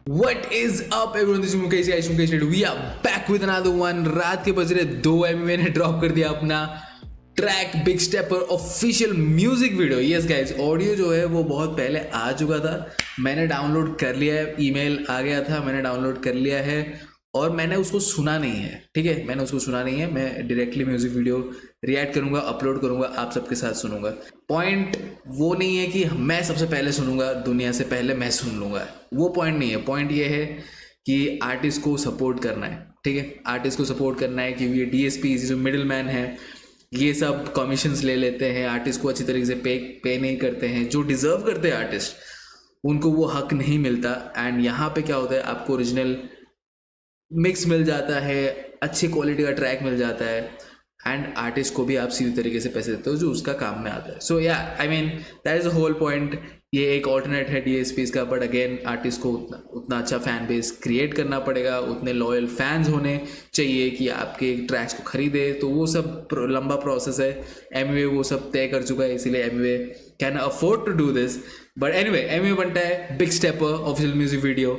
What is up everyone? This is Mukesh guys, Mukesh Reddy. We are back with another one. रात के बज रहे 2 मैंने drop कर दिया अपना ट्रैक बिग स्टेप पर official music video. Yes guys, audio जो है वो बहुत पहले आ चुका था. मैंने डाउनलोड कर लिया है, ईमेल आ गया था, मैंने डाउनलोड कर लिया है और मैंने उसको सुना नहीं है. ठीक है, मैंने उसको सुना नहीं है. मैं डायरेक्टली म्यूजिक वीडियो रिएक्ट करूंगा, अपलोड करूंगा, आप सबके साथ सुनूंगा. पॉइंट वो नहीं है कि मैं सबसे पहले सुनूंगा, दुनिया से पहले मैं सुन लूंगा, वो पॉइंट नहीं है. पॉइंट ये है कि आर्टिस्ट को सपोर्ट करना है. ठीक है, आर्टिस्ट को सपोर्ट करना है क्योंकि ये DSP जो मिडिल मैन है ये सब कमीशंस ले लेते हैं, आर्टिस्ट को अच्छी तरीके से पे नहीं करते हैं. जो डिजर्व करते हैं आर्टिस्ट उनको वो हक नहीं मिलता. एंड यहाँ पे क्या होता है, आपको ओरिजिनल मिक्स मिल जाता है, अच्छी क्वालिटी का ट्रैक मिल जाता है एंड आर्टिस्ट को भी आप सीधी तरीके से पैसे देते हो जो उसका काम में आता है. सो या I mean that is the whole point. ये एक ऑल्टरनेट है DSPs का, बट अगेन आर्टिस्ट को उतना अच्छा फैन बेस क्रिएट करना पड़ेगा, उतने लॉयल फैंस होने चाहिए कि आपके ट्रैक्स को खरीदे. तो वो सब लंबा प्रोसेस है. एमवे वो सब तय कर चुका है, इसीलिए Emiway can afford to do this. But anyway Emiway बनता है big stepper official music video.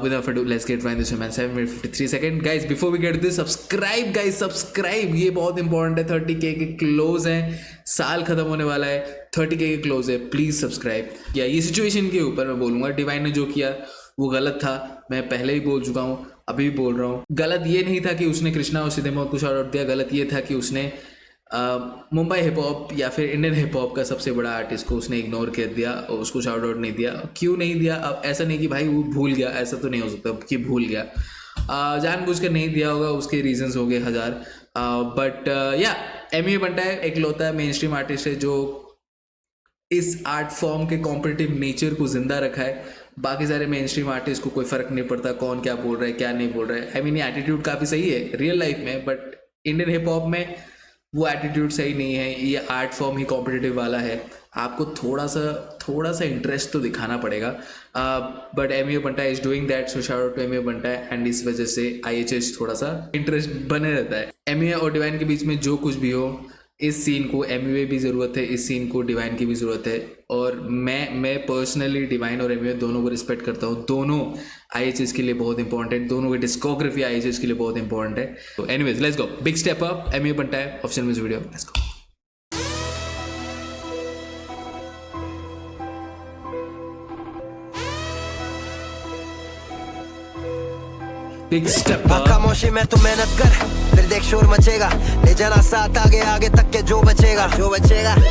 Without further ado, let's get right into it, man. 7 minutes 53 seconds. Guys, before we get to this, subscribe guys, subscribe. ये बहुत important है. 30K के close हैं, साल खत्म होने वाला है, 30K के क्लोज है. Please subscribe. या ये सिचुएशन के ऊपर मैं बोलूंगा, डिवाइन ने जो किया वो गलत था. मैं पहले ही बोल चुका हूँ, अभी भी बोल रहा हूँ. गलत ये नहीं था कि उसने कृष्णा और सीधे मौत को शॉट आउट दिया. गलत ये था कि उसने मुंबई हिप हॉप या फिर इंडियन हिप हॉप का सबसे बड़ा आर्टिस्ट को उसने इग्नोर कर दिया और उसको शाउट आउट नहीं दिया. क्यों नहीं दिया? अब ऐसा नहीं कि भाई वो भूल गया, ऐसा तो नहीं हो सकता कि भूल गया. जानबूझकर नहीं दिया होगा, उसके रीजंस हो गए हजार. बट या एमए बंटा है, एक लौता मेन स्ट्रीम आर्टिस्ट है जो इस आर्ट फॉर्म के कॉम्पिटिटिव नेचर को जिंदा रखा है. बाकी सारे मेन स्ट्रीम आर्टिस्ट को कोई फर्क नहीं पड़ता कौन क्या बोल रहा है क्या नहीं बोल रहा है. आई मीन ये एटीट्यूड काफ़ी सही है रियल लाइफ में, बट इंडियन हिप हॉप में वो एटीट्यूड सही नहीं है. ये आर्ट फॉर्म ही कॉम्पिटिटिव वाला है. आपको थोड़ा सा इंटरेस्ट तो दिखाना पड़ेगा. But MA Banta is doing that, so shout out to MA Banta है. एंड इस वजह से IHH थोड़ा सा इंटरेस्ट बने रहता है. एमए और डिवाइन के बीच में जो कुछ भी हो, इस सीन को एमए भी ज़रूरत है, इस सीन को डिवाइन की भी ज़रूरत है. और मैं पर्सनली डिवाइन और एमए दोनों को रिस्पेक्ट करता हूँ. दोनों IHH के लिए बहुत इंपॉर्टेंट है, दोनों की डिस्कोग्राफी IHH के लिए बहुत इंपॉर्टेंट है. तो anyways let's go. Big step up, MA बनता है option music video. Let's go. Big step खामोशी में तू मेहनत कर, फिर देख शोर मचेगा. ले जाना साथ आगे आगे तक के जो बचेगा.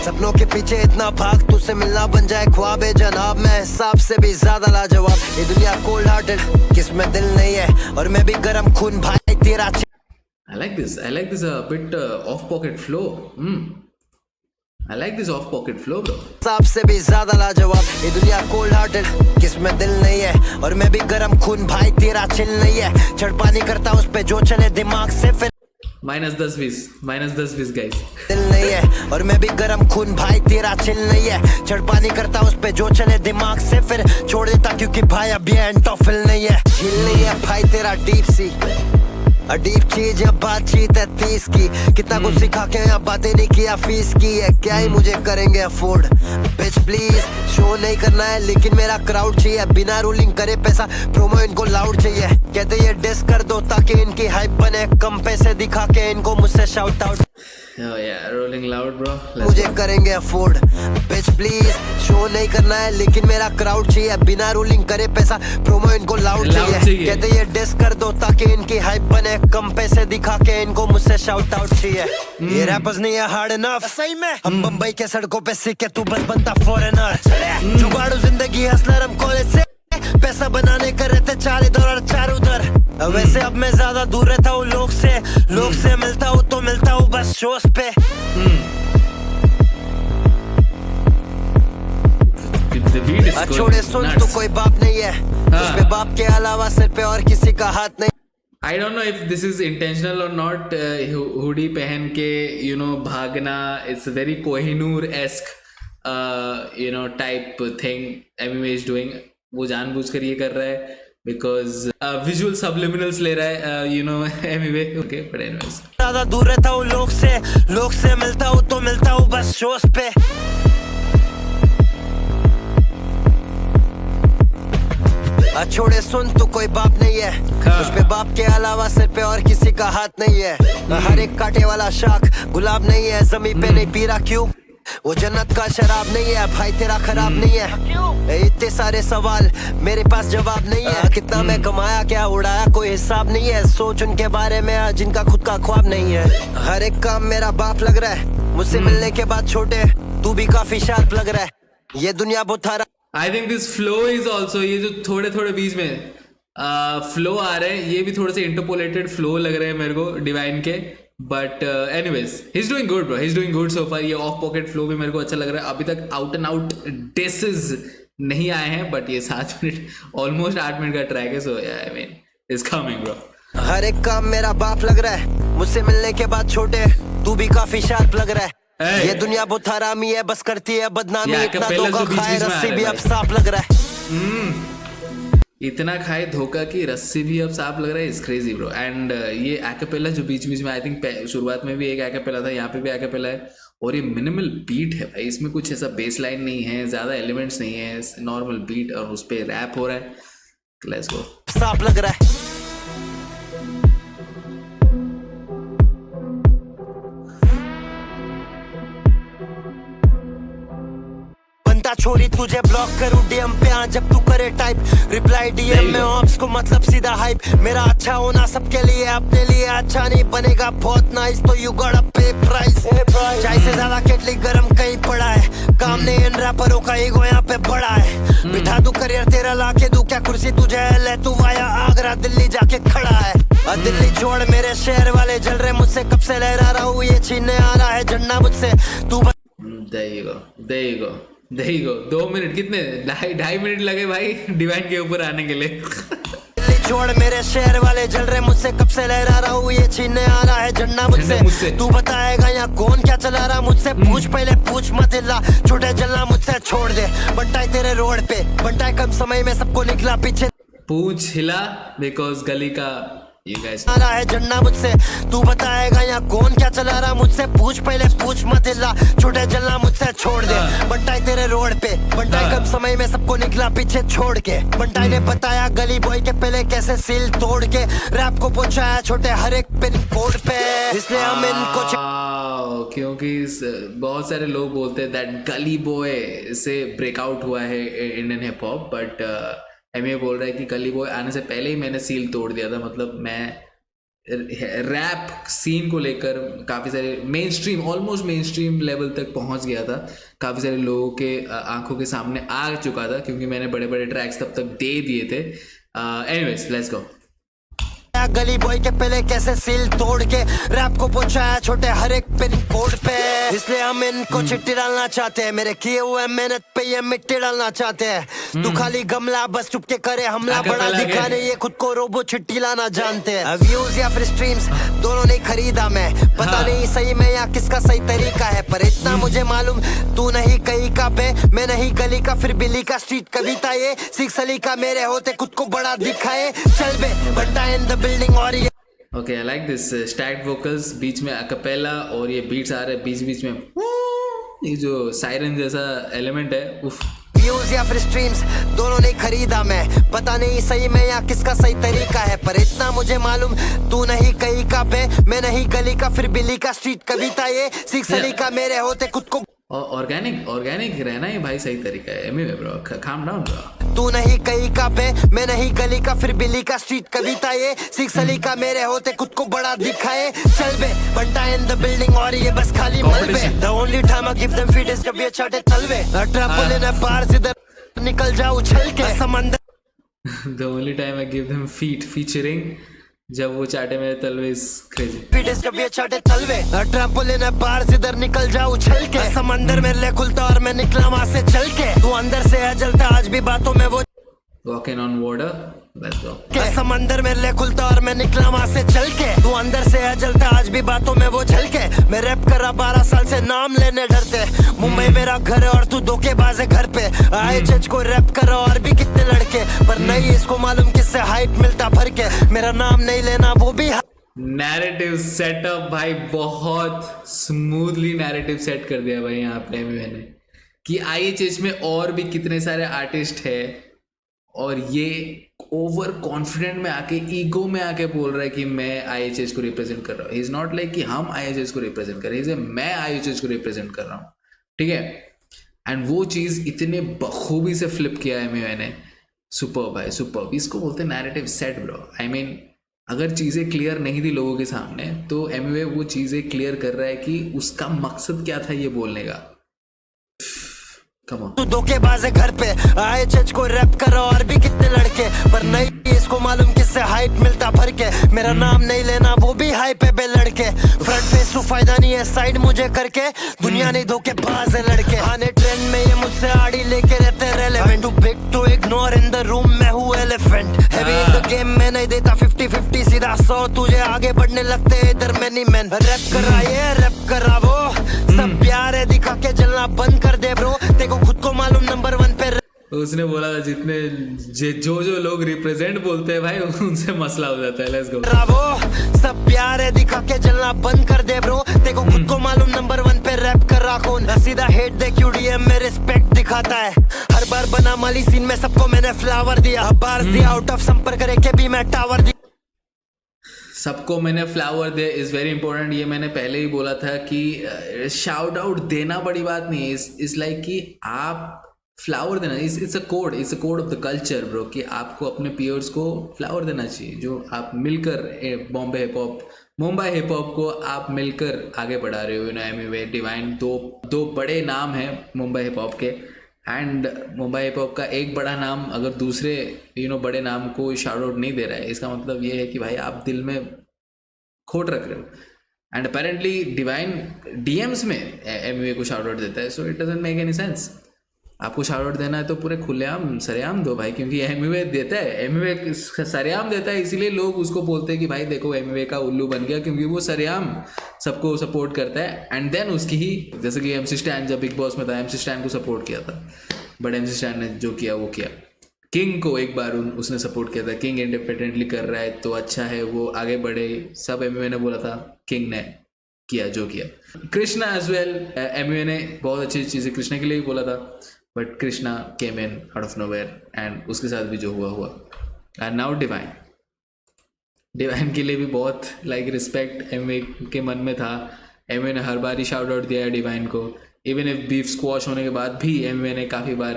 सपनों के पीछे इतना भाग, तुझसे मिलना बन जाए ख्वाब जनाब. मैं हिसाब से भी ज्यादा लाजवाब. ये दुनिया कोल्ड हार्टेड, किसमें दिल नहीं है और मैं भी गरम खून भाई तेरा. I like this bit off pocket flow. I like this off pocket flow bro. हिसाब से भी ज्यादा लाजवाब. ये दुनिया कोल्ड हार्टेड, किसमें दिल नहीं है और मैं भी गरम खून भाई तेरा चिल नहीं है. छड़पा नहीं करता उस पे जो चले दिमाग से, फिर -10 20 गाइस. दिल नहीं है और मैं भी गरम खून भाई तेरा चिल नहीं है. छड़पा नहीं करता उस पे जो चले दिमाग से, फिर छोड़ देता क्योंकि भाई अभी एंटोफिल नहीं है. झील नहीं है भाई तेरा डीप सी, अडीप चीज या बातचीत है 30 की. कितना कुछ सिखा के यहाँ बातें नहीं किया फीस की है. क्या ही मुझे करेंगे अफोर्ड. बिच प्लीज शो नहीं करना है लेकिन मेरा क्राउड चाहिए. बिना रूलिंग करे पैसा, प्रोमो इनको लाउड चाहिए. कहते ये डिस कर दो ताकि इनकी हाइप बने. कम पैसे दिखा के इनको मुझसे shout out. Oh yeah, rolling loud bro. मुझे करेंगे अफोर्ड. बिच प्लीज शो नहीं करना है लेकिन मेरा क्राउड चाहिए. बिना रूलिंग करे पैसा, प्रोमो इनको लाउड चाहिए. कहते ये डिस कर दो ताकि इनकी हाइप बने. कम पैसे दिखा के इनको मुझसे शाउट आउट चाहिए. ये रैपर्स नहीं है हार्ड इनफ. सही में हम बम्बई के सड़कों पे सीखे, तू बस बनता फॉरेनर. जुगाड़ू जिंदगी हंसलर, हम कॉलेज से पैसा बनाने कर रहे थे $4 4 उधर. वैसे अब मैं ज्यादा दूर रहता हूँ लोग से मिलता हूँ तो मिलता हूँ बस शोज पे. छोड़े सुन, तो कोई बाप नहीं है उस पे, बाप के अलावा सिर पे और किसी का हाथ नहीं. I don't know if this is intentional or not. Hoodie पहन के भागना, it's a very Kohinoor-esque type thing MMA is doing. वो जानबूझकर ये कर रहा है बिकॉज विजुअल सबलिमिनल्स ले रहा है MMA. ओके, बट एनीवेज ज्यादा दूर रहता हूँ लोग से मिलता हूँ तो मिलता हूँ बस शोज पे. छोड़े सुन तू कोई बाप नहीं है, उस पे बाप के अलावा सिर पे और किसी का हाथ नहीं है। हर एक कांटे वाला शाख गुलाब नहीं है, जमीन पे नहीं पी रहा क्यों? वो जन्नत का शराब नहीं है भाई तेरा खराब नहीं है। इतने सारे सवाल मेरे पास जवाब नहीं है, कितना मैं कमाया क्या उड़ाया कोई हिसाब नहीं है। सोच उनके बारे में जिनका खुद का ख्वाब नहीं है। हर एक काम मेरा बाप लग रहा है, मुझसे मिलने के बाद छोटे तू भी काफी शार्प लग रहा है। ये दुनिया बहुत थारा I think this flow is also, ये जो थोड़े थोड़े बीच में फ्लो आ रहे हैं ये भी थोड़े से इंटरपोलेटेड फ्लो लग रहे हैं मेरे को डिवाइन के। But anyways he is doing good bro, he is doing good so far. ये ऑफ पॉकेट फ्लो भी मेरे को अच्छा लग रहा है। अभी तक आउट एंड आउट डिसेस नहीं आए हैं, बट ये 7 मिनट ऑलमोस्ट 8 मिनट का ट्रैक है। So I mean is coming bro. हर एक काम मेरा बाप लग रहा है, मुझसे मिलने के बाद छोटे तू भी काफी शार्प लग रहा है। Hey. ये दुनिया बहुत हरामी है, बस करती है बदनामी। Yeah, इतना acapella धोखा जो बीच-बीच खाए में आ रस्सी रहा भी है अब साफ लग रहा है। इतना खाए धोखा की रस्सी भी अब साफ लग रहा है। Is crazy bro. एंड ये एक्पेला जो बीच बीच में आई थिंक शुरुआत में भी एक एक्पेला था, यहाँ पे भी एक्पेला है और ये मिनिमल बीट है भाई। इसमें कुछ ऐसा बेस लाइन नहीं है, ज्यादा एलिमेंट्स नहीं है, नॉर्मल बीट और उस पर रैप हो रहा है। Let's go. साफ लग रहा है। छोरी तुझे ब्लॉक करूं डीएम पे आ जब तू करे टाइप, रिप्लाई डीएम में ऑप्स को मतलब सीधा हाइप। मेरा अच्छा होना सबके लिए, अपने लिए अच्छा नहीं बनेगा बहुत नाइस तो यू गॉट अ पे प्राइस। चाय से ज्यादा केटली गरम कहीं पड़ा है, काम नहीं इन रैपरों का ईगो यहाँ पे बड़ा है। बिठा दू करियर तेरा लाके दू क्या कुर्सी तुझे ले, तू वाया आगरा दिल्ली जाके खड़ा है। दिल्ली छोड़ मेरे शहर वाले जल रहे मुझसे, कब से लहरा रहा हूँ ये छीनने आ रहा है झंडा मुझसे। तू there you go 2 मिनट कितने 2.5 मिनट लगे भाई डिवाइन के ऊपर आने के लिए। दिल्ली छोड़ मेरे शहर वाले जल रहे मुझसे, कब से लहरा रहा हूँ ये छीनने आ रहा है झंडा मुझसे। तू बताएगा यहाँ कौन क्या चला रहा मुझसे, पूछ पहले पूछ मत हिला, छोटे जलना मुझसे छोड़ दे। बंटाई तेरे रोड पे बंटाई कम समय में सबको निकला पीछे, पूछ हिला बिकॉज गली का ये गाइस आ रहा है झंडा मुझसे। तू बताएगा यहाँ कौन क्या चला रहा मुझसे, पूछ पहले पूछ मत हिला, छोटे जलना मुझसे छोड़ दे। बंटाई तेरे रोड पे बंटाई कम समय में सबको निकला पीछे छोड़ के। बंटाई ने बताया गली बॉय के पहले कैसे सील तोड़ के रैप को पहुंचाया छोटे हर एक पिन कोड पे, इसलिए हम इनको क्योंकि बहुत सारे लोग बोलते हैं दैट गली बॉय से ब्रेकआउट हुआ है Indian hip hop, but MA बोल रहा है कि गली बॉय आने से पहले ही मैंने सील तोड़ दिया था। मतलब मैं रैप सीन को लेकर काफ़ी सारे main stream almost main stream level तक पहुंच गया था, काफ़ी सारे लोगों के आंखों के सामने आ चुका था क्योंकि मैंने बड़े बड़े ट्रैक्स तब तक दे दिए थे। Anyways let's go. गली बॉय के पहले कैसे सील तोड़ के रैप को पहुंचाया छोटे हर एक पिन कोड पे, इसलिए हम इनको चिट्ठी डालना चाहते हैं। मेरे किए हुए मेहनत पे ये मिट्टी डालना चाहते हैं। तू खाली गमला बस चुपके करे हमला, बड़ा दिखाने ये खुद को रोबो चिट्ठी लाना जानते हैं। व्यूज या फिर स्ट्रीम्स दोनों नहीं खरीदा मैं, पता नहीं सही में या किसका सही तरीका है, पर इतना मुझे मालूम तू नहीं कहीं का बे, मैं नहीं गली का फिर बिल्ली का स्ट्रीट कविता ये सिख सली का मेरे होते खुद को बड़ा दिखाए। चल बे बंटा इन द बिल्डिंग और ये okay I like this stacked vocals, बीच में अकपेला और ये बीट्स आ रहे हैं बीच बीच में, ये जो सायरन जैसा एलिमेंट है। उफ। व्यूज या फिर स्ट्रीम्स दोनों नहीं खरीदा मैं, पता नहीं सही में या किसका सही तरीका है, पर इतना मुझे मालूम तू नहीं कहीं का बे, मैं नहीं गली का फिर बिल्ली का स्ट्रीट कविता ये सिख सली का मेरे होते खुद को ऑर्गेनिक रहना ही भाई सही तरीका है। Emi bro calm down bro. तू नहीं कहीं का बे, मैं नहीं गली का फिर बिल्ली का स्ट्रीट कविता ये सिख सली का मेरे होते खुद को बड़ा दिखाए। चल बे बंटा इन द बिल्डिंग और ये बस खाली मलबे, the only time I give them feet is जब ये चाटे तलवे, ट्रैम्पोलिन है बाहर से निकल जाओ उछल के समंदर। The only time I give them feet featuring जब वो चाटे मेरे तलवे इज क्रेजी। फीट इज जब ये चाटे तलवे, ट्रैम्पोलिन है बाहर से इधर निकल जाओ उछल के, समंदर मेरे लिए खुलता और मैं निकला वहां से चल के, तू अंदर से है जलता आज भी बातों में वो walking on water. Let's go. समंदर मेरे लिए खुलता और मैं निकला वहां से चल के, तू अंदर से है जलता आज भी बातों में वो झलके। मैं रैप कर रहा 12 साल से नाम लेने डरते, मुंबई मेरा घर है और तू धोखेबाज है घर पे, आए जज को रैप कर रहा और भी कितने लड़के, पर नहीं इसको मालूम किससे हाइप मिलता भर के, मेरा नाम नहीं लेना वो भी। नैरेटिव सेटअप भाई, बहुत स्मूथली नैरेटिव सेट कर दिया भाई यहाँ पे मैंने कि आईएचएच में और भी कितने सारे आर्टिस्ट है और ये ओवर कॉन्फिडेंट में आके ईगो में आके बोल रहा है कि मैं आईएचएस को रिप्रेजेंट कर रहा हूँ. ही इज नॉट लाइक कि हम आईएचएस को रिप्रेजेंट कर रहे हैं, मैं आईएचएस को रिप्रेजेंट कर रहा हूँ. ठीक है. एंड वो चीज इतने बखूबी से फ्लिप किया है मैंने. सुपर भाई सुपर. इसको बोलते हैं narrative set bro. I mean अगर चीजें क्लियर नहीं थी लोगों के सामने तो एमवे वो चीजें क्लियर कर रहा है कि उसका मकसद क्या था ये बोलने का. तू धोखेबाज है घर पे आईएचएच को रैप करो और भी कितने लड़के पर नहीं इसको मालूम किससे हाइप मिलता भर के. मेरा नाम नहीं लेना वो भी हाइप है बे लड़के. फ्रंट फेस तो फायदा नहीं है साइड मुझे करके. दुनिया नहीं धोखेबाज है लड़के. आने ट्रेंड में ये मुझसे आड़ी लेके रहते relevant. Too big to ignore in the room में हूँ elephant. Heavy in the game में नहीं देता 50-50 सीधा 100 तुझे आगे बढ़ने लगते इधर मैनी मैन. रैप कर रहा ये रैप कर रहा वो सब प्यार है दिखा के जलना बंद कर दे ब्रो. देखो खुद को मालूम नंबर 1 पे. उसने बोला था जितने जो लोग रिप्रेजेंट बोलते हैं भाई उनसे मसला हो जाता है. Let's go. वो सब प्यार है दिखा के जलना बंद कर दे ब्रो. देखो खुद को मालूम नंबर 1 पे रैप कर रहा कौन. सीधा हेट दे क्यूडीएम में रिस्पेक्ट दिखाता है. हर बार बना माली सीन में सबको मैंने फ्लावर दिया. बार दिया आउट ऑफ संपर्क करके भी मैं टावर दिया. सबको मैंने flower they is very important. ये मैंने पहले ही बोला था कि शाउट आउट देना बड़ी बात नहीं है. इट्स लाइक कि आप फ्लावर देना. It's a code of the culture bro कि आपको अपने पीयर्स को फ्लावर देना चाहिए. जो आप मिलकर मुंबई हिप हॉप को आप मिलकर आगे बढ़ा रहे हो. एमवे डिवाइन दो बड़े नाम हैं मुंबई हिप हॉप के. एंड मुंबई हिप हॉप का एक बड़ा नाम अगर दूसरे बड़े नाम को शाउट आउट नहीं दे रहा है इसका मतलब ये है कि भाई आप दिल में खोट रख रहे हो. एंड अपेरेंटली डिवाइन डीएम्स में एमवे को शाउट आउट देता है. So it doesn't make any sense. आपको शाउट आउट देना है तो पूरे खुलेआम सरेआम दो भाई. क्योंकि एमवे देता है, एमवे सरेआम देता है इसीलिए लोग उसको बोलते हैं कि भाई देखो एमवे का उल्लू बन गया क्योंकि वो सरेआम सबको सपोर्ट करता है. एंड देन उसकी ही जैसे कि एमसी स्टैन जब बिग बॉस में था एमसी स्टैन को सपोर्ट किया था बट एमसी स्टैन ने जो किया वो किया. किंग को एक बार उसने सपोर्ट किया था. किंग इंडिपेंडेंटली कर रहा है तो अच्छा है वो आगे बढ़े. सब एमवे ने बोला था किंग ने किया जो किया. कृष्णा एज वेल एमवे ने बहुत अच्छी चीज़ें कृष्णा के लिए भी बोला था but Krishna came in out of nowhere and उसके साथ भी जो हुआ. एंड नाउ डिवाइन के लिए भी बहुत लाइक रिस्पेक्ट एमवे के मन में था. एमवे ने हर बार ही शाउट आउट दिया है डिवाइन को. इवन इफ बीफ स्क्वॉश होने के बाद भी एमवे ने काफ़ी बार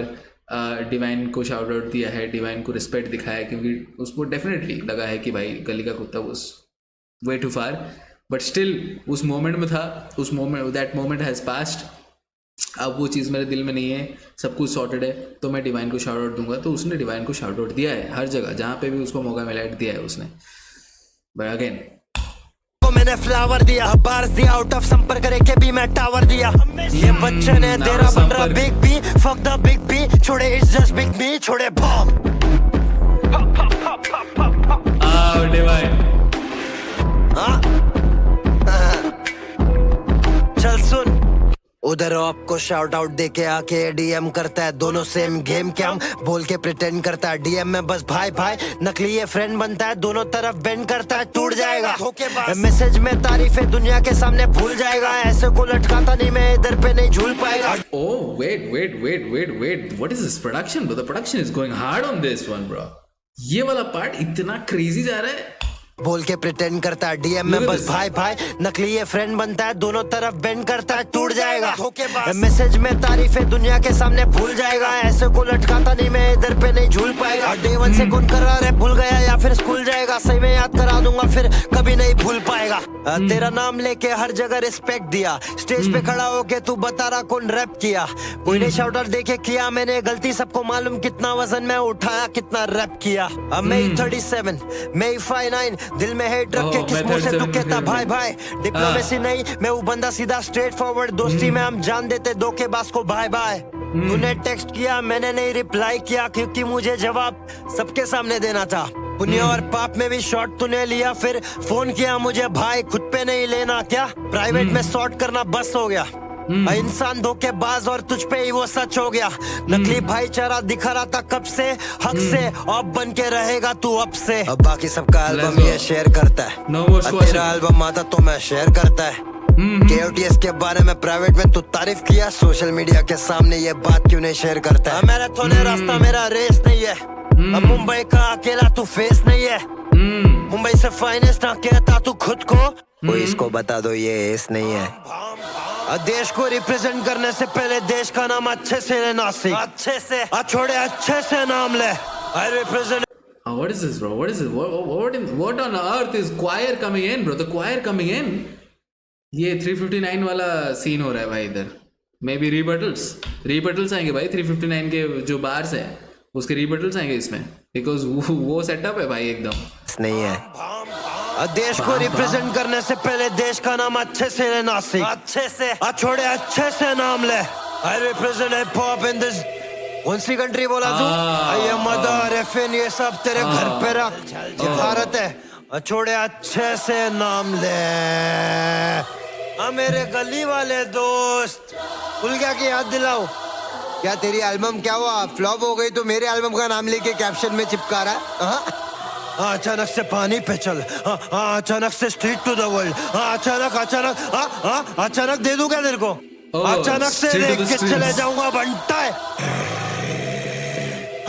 डिवाइन को शाउट आउट दिया है. डिवाइन को रिस्पेक्ट दिखाया क्योंकि उसको डेफिनेटली लगा है कि भाई गली का कुत्ता was way too far. But still उस मोमेंट में था. That moment has passed. अब वो चीज़ मेरे दिल में नहीं है. सब कुछ सॉर्टेड है तो मैं डिवाइन को शाउट आउट दूंगा. तो उसने डिवाइन को शाउट आउट दिया है हर जगह जहाँ पे भी उसको मौका मिला है दिया है उसने. बट अगेन मैंने फ्लावर दिया. बार दिया आउट ऑफ संपर्क करके भी मैं टावर दिया. ये बच्चे ने तेरा बन रहा big B. Fuck the big B छोड़े इट्स जस्ट बिग बी छोड़े बॉम्ब. डिवाइन चल सुन उधर आपको शाउट आउट देके आके डीएम करता है. दोनों सेम गेम क्या हम बोल के प्रिटेंड करता है. डीएम में बस भाई भाई नकली ये फ्रेंड बनता है. दोनों तरफ बेंड करता है टूट जाएगा. मैसेज में तारीफ है दुनिया के सामने भूल जाएगा. ऐसे को लटकाता नहीं मैं इधर पे नहीं झूल पाएगा. Oh wait what is this production bro? The production is going hard on this one bro. ये वाला पार्ट इतना क्रेजी जा रहा है. बोल के प्रिटेंड करता है. डीएम में बस भाई भाई नकली ये फ्रेंड बनता है. दोनों तरफ बेंड करता है टूट जाएगा. मैसेज में तारीफ है दुनिया के सामने भूल जाएगा. ऐसे को लटकाता नहीं मैं इधर पे नहीं झूल पाएगा. डे 1 से कौन कर रहा है भूल गया या फिर स्कूल जाएगा. सही में याद करा दूंगा फिर कभी नहीं भूल पाएगा. तेरा नाम लेके हर जगह रिस्पेक्ट दिया. स्टेज पे खड़ा होके तू बता रहा कौन रैप किया. कोई ने शाउट आउट देके किया मैंने गलती. सबको मालूम कितना वजन मैं उठाया कितना रैप किया. अब मैं 37 मैं 59 दिल में हेट रख के किस मुंह से तू कहता भाई भाई. डिप्लोमेसी नहीं मैं वो बंदा सीधा स्ट्रेट फॉरवर्ड. दोस्ती में हम जान देते धोखेबाज को बाय बाय. तूने टेक्स्ट किया मैंने नहीं रिप्लाई किया क्योंकि मुझे जवाब सबके सामने देना था. पुण्य और पाप में भी शॉट तूने लिया. फिर फोन किया मुझे भाई खुद पे नहीं लेना क्या. प्राइवेट में सॉर्ट करना बस हो गया. इंसान धोखेबाज और तुझ पे ही वो सच हो गया. नकली भाईचारा दिखा रहा था कब से हक से. अब बन के रहेगा तू अब से. अब बाकी सबका एल्बम ये शेयर करता है. तेरा एल्बम आता तो मैं शेयर करता है. KOTS के बारे में प्राइवेट में तू तारीफ किया. सोशल मीडिया के सामने ये बात क्यों नहीं शेयर करता है. मैराथन है रास्ता मेरा रेस नहीं है. अब मुंबई का अकेला तू फेस नहीं है, मुंबई से फाइनेस्ट ना कहता तू खुद को, कोई इसको बता दो ये एस नहीं है। देश को रिप्रेजेंट करने से पहले देश का नाम अच्छे से लेना सीख, अच्छे से छोड़े अच्छे से नाम ले। I represent What is this, bro? What is this? What on earth is choir coming in, bro? The choir coming in. ये 359 वाला सीन हो रहा है भाई इधर। मे बी रिबटल्स आएंगे भाई 359 के जो बार्स है उसके रिबटल्स आएंगे इसमें, बिकॉज वो सेटअप है भाई एकदम नहीं है। देश को रिप्रेजेंट करने से पहले देश का नाम अच्छे से लेना सीख, अच्छे से छोड़े अच्छे से नाम ले। I represent hip hop in this कौन सी कंट्री बोला तू? ये मदर एफएन ये सब तेरे घर पे रख, ये भारत है, छोड़े अच्छे से नाम ले। मेरे गली वाले दोस्त भूल गया कि याद दिलाओ, क्या तेरी एल्बम क्या हुआ फ्लॉप हो गई तो मेरे एल्बम का नाम लेके कैप्शन में चिपका रहा है? अचानक से पानी पे चल, अचानक से स्ट्रीट टू द वर्ल्ड, अचानक दे दूं क्या तेरे को? अचानक से देख के चले जाऊंगा बंटा है।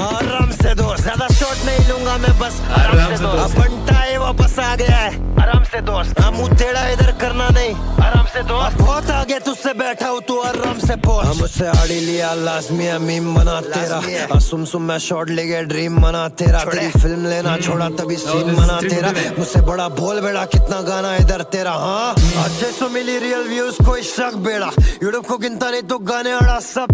आराम से दोस्त, ज्यादा शॉट नहीं लूंगा मैं, बस आराम से दोस्त। बंटा है वापस आ गया है, आराम से दोस्त। मुंह टेढ़ा इधर करना नहीं, आराम से दोस्त। बहुत आगे तुझसे बैठा हूँ तू आराम से पहुंच। मुझसे आड़ी लिया लाजमी मीम बना तेरा, सुम मैं शॉट ले गया ड्रीम बना तेरा। तेरी फिल्म लेना छोड़ा तभी सीन बना तेरा, मुझसे बड़ा बोल बेड़ा कितना गाना इधर तेरा। हाँ 600 मिली रियल व्यूज कोई शक बेड़ा, यूट्यूब को गिनता नहीं तो गाने अड़ा सब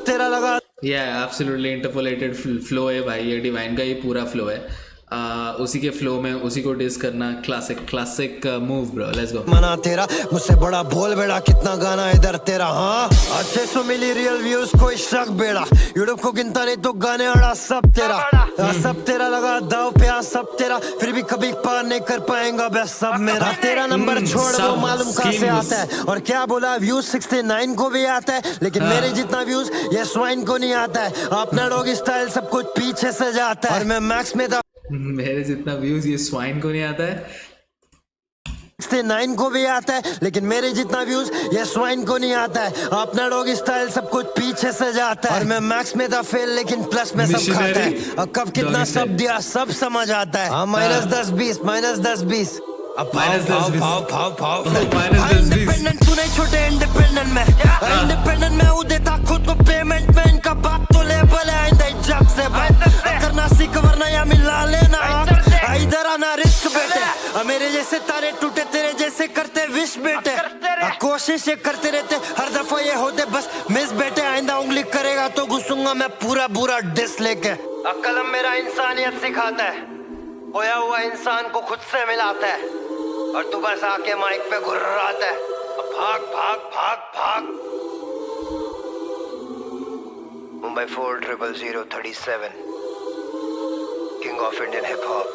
तेरा लगा। एब्सोल्युटली इंटरपोलेटेड फ्लो है भाई, ये डिवाइन का ही पूरा फ्लो है। उसी के फ्लो में उसी को डिस करना classic move bro, let's go. मना तेरा मुझसे बड़ा बोल बेड़ा कितना गाना इधर तेरा। हाँ 600 मिली रियल व्यूज कोई शक बेड़ा, यूट्यूब को गिनता नहीं तो गाने अड़ा सब तेरा लगा दाव पे सब तेरा, फिर भी कभी पार नहीं कर पाएगा बस सब मेरा। तेरा नंबर छोड़ दो मालूम कहाँ से आता है, और क्या बोला व्यूज 69 को भी आता है, लेकिन मेरे जितना व्यूज ये स्वाइन को नहीं आता है। अपना डॉग स्टाइल सब कुछ पीछे से जाता है, और मैं मैक्स में मेरे जितना व्यूज ये स्वाइन को नहीं आता है। 69 को भी आता है, लेकिन मेरे जितना व्यूज ये स्वाइन को नहीं आता है। अपना डॉग स्टाइल सब कुछ पीछे से जाता है, और मैं मैक्स में था फेल लेकिन प्लस में सब खाता है। और कब कितना सब दिया सब समझ आता है। -10-20 अब भाव इंडिपेंडेंट तू नहीं छोटे इंडिपेंडेंट में वो देता खुद को पेमेंट में। इनका बात तो लेबल है जग से करना सीख वरना या मिला लेना, इधर आना रिस्क बेटे। मेरे जैसे तारे टूटे तेरे जैसे करते विश बेटे, कोशिश ये करते रहते हर दफा ये होते बस मिस बेटे। आइंदा उंगली करेगा तो घुसूंगा मैं पूरा डिस लेके। कलम मेरा इंसानियत सिखाता है, खोया हुआ इंसान को खुद से मिलाता है, और तू बस आके माइक पे घुर्राता है। भाग Mumbai 40037 king of Indian hip hop.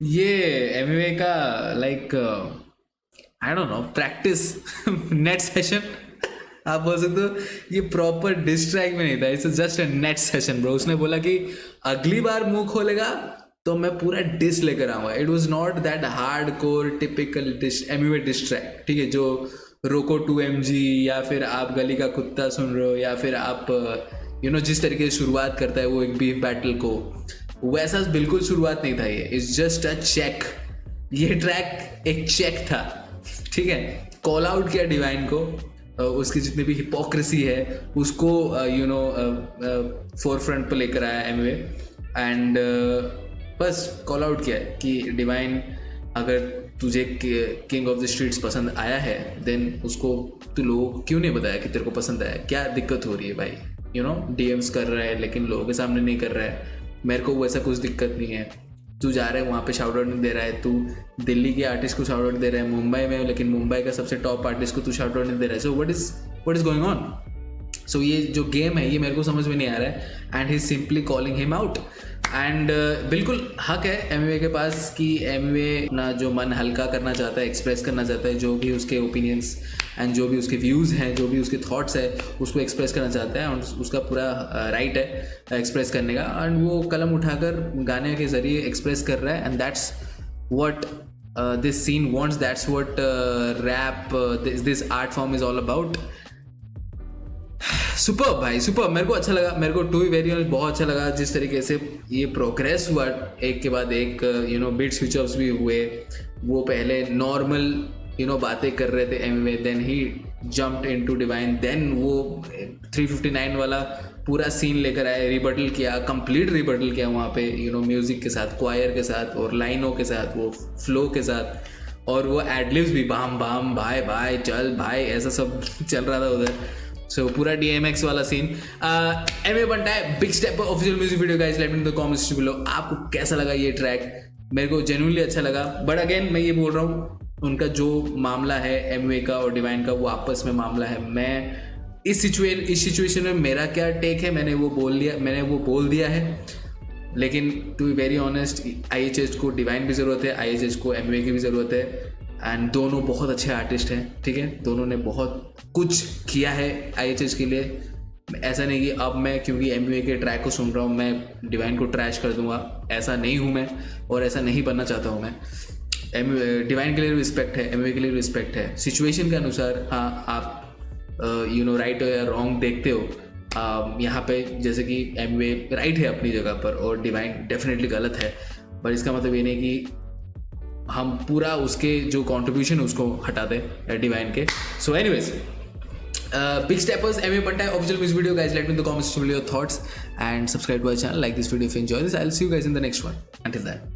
ये एमवे का like I don't know practice net session आप बोल सकते हो। ये प्रॉपर डिस ट्रैक में नहीं था, it's just a net session bro. उसने बोला कि अगली बार मुंह खोलेगा तो मैं पूरा डिस लेकर आऊँगा। It was not that hard core typical Amway diss track, ठीक है, जो रोको 2MG या फिर आप गली का कुत्ता सुन रहे हो, या फिर आप जिस तरीके से शुरुआत करता है वो एक बीफ बैटल को, वैसा बिल्कुल शुरुआत नहीं था। ये इट्स जस्ट अ चेक, ये ट्रैक एक चेक था, ठीक है। कॉल आउट किया डिवाइन को, उसकी जितनी भी हिपोक्रेसी है उसको फोर फ्रंट पर लेकर आया एमवे, एंड बस कॉल आउट किया है कि डिवाइन अगर तुझे किंग ऑफ द स्ट्रीट्स पसंद आया है देन उसको तू लोगों को क्यों नहीं बताया कि तेरे को पसंद आया, क्या दिक्कत हो रही है भाई। डीएम्स कर रहा है लेकिन लोगों के सामने नहीं कर रहा है, मेरे को वैसा कुछ दिक्कत नहीं है। तू जा रहा है वहाँ पे शाउट आउट नहीं दे रहा है, तू दिल्ली के आर्टिस्ट को शाउट आउट दे रहा है मुंबई में, लेकिन मुंबई का सबसे टॉप आर्टिस्ट को तू शाउट आउट नहीं दे रहा है। So what is going on. So ये जो गेम है ये मेरे को समझ में नहीं आ रहा है, and he simply calling him out. And बिल्कुल हक है एमवे के पास कि एमवे अपना जो मन हल्का करना चाहता है, एक्सप्रेस करना चाहता है, जो भी उसके ओपिनियंस एंड जो भी उसके व्यूज़ हैं, जो भी उसके थॉट्स है उसको एक्सप्रेस करना चाहता है, और उसका पूरा राइट है एक्सप्रेस करने का। एंड वो कलम उठाकर गाने के ज़रिए एक्सप्रेस कर रहा है, and that's what this scene wants, that's what rap this art form is all about. Super भाई सुपर, मेरे को अच्छा लगा, मेरे को टू बी वेरी ऑनेस्ट बहुत अच्छा लगा जिस तरीके से ये प्रोग्रेस हुआ, एक के बाद एक बीट स्विच अप्स भी हुए। वो पहले नॉर्मल बातें कर रहे थे एमवे, देन ही जंप्ड इनटू डिवाइन, देन वो 359 वाला पूरा सीन लेकर आए, रिबटल किया, कंप्लीट रिबटल किया वहाँ पे म्यूजिक के साथ, क्वायर के साथ और लाइनों के साथ, वो फ्लो के साथ, और वो एडलिव्स भी बाम बाम भाई भाई चल भाई ऐसा सब चल रहा था उधर। सो पूरा DMX वाला सीन। एमवे बनता है big step official music video guys, let me know the comments below आपको कैसा लगा ये ट्रैक। मेरे को जेन्युइनली अच्छा लगा, बट अगेन मैं ये बोल रहा हूँ उनका जो मामला है एमवे का और डिवाइन का वो आपस में मामला है। मैं इस सिचुएशन में मेरा क्या टेक है मैंने वो बोल दिया है, लेकिन to be very honest IHH को डिवाइन की ज़रूरत है, IHH को एमवे की भी ज़रूरत है, एंड दोनों बहुत अच्छे आर्टिस्ट हैं, ठीक है, दोनों ने बहुत कुछ किया है IHH के लिए। ऐसा नहीं कि अब मैं क्योंकि एमवे के ट्रैक को सुन रहा हूँ मैं डिवाइन को ट्रैश कर दूंगा, ऐसा नहीं हूँ मैं और ऐसा नहीं बनना चाहता हूँ मैं। डिवाइन के लिए रिस्पेक्ट है, एमवे के लिए रिस्पेक्ट है, सिचुएशन के अनुसार। हाँ आप राइट या रॉन्ग देखते हो, यहाँ पे जैसे कि एमवे राइट है अपनी जगह पर और डिवाइन डेफिनेटली गलत है, पर इसका मतलब ये नहीं कि हम पूरा उसके जो कंट्रीब्यूशन है उसको हटा दें डिवाइन के। So anyways big steppers Emiway बनता है official music video guys, let me know the comments your thoughts and subscribe to our channel, like this video if you enjoy this, I will see you guys in the next one, until that.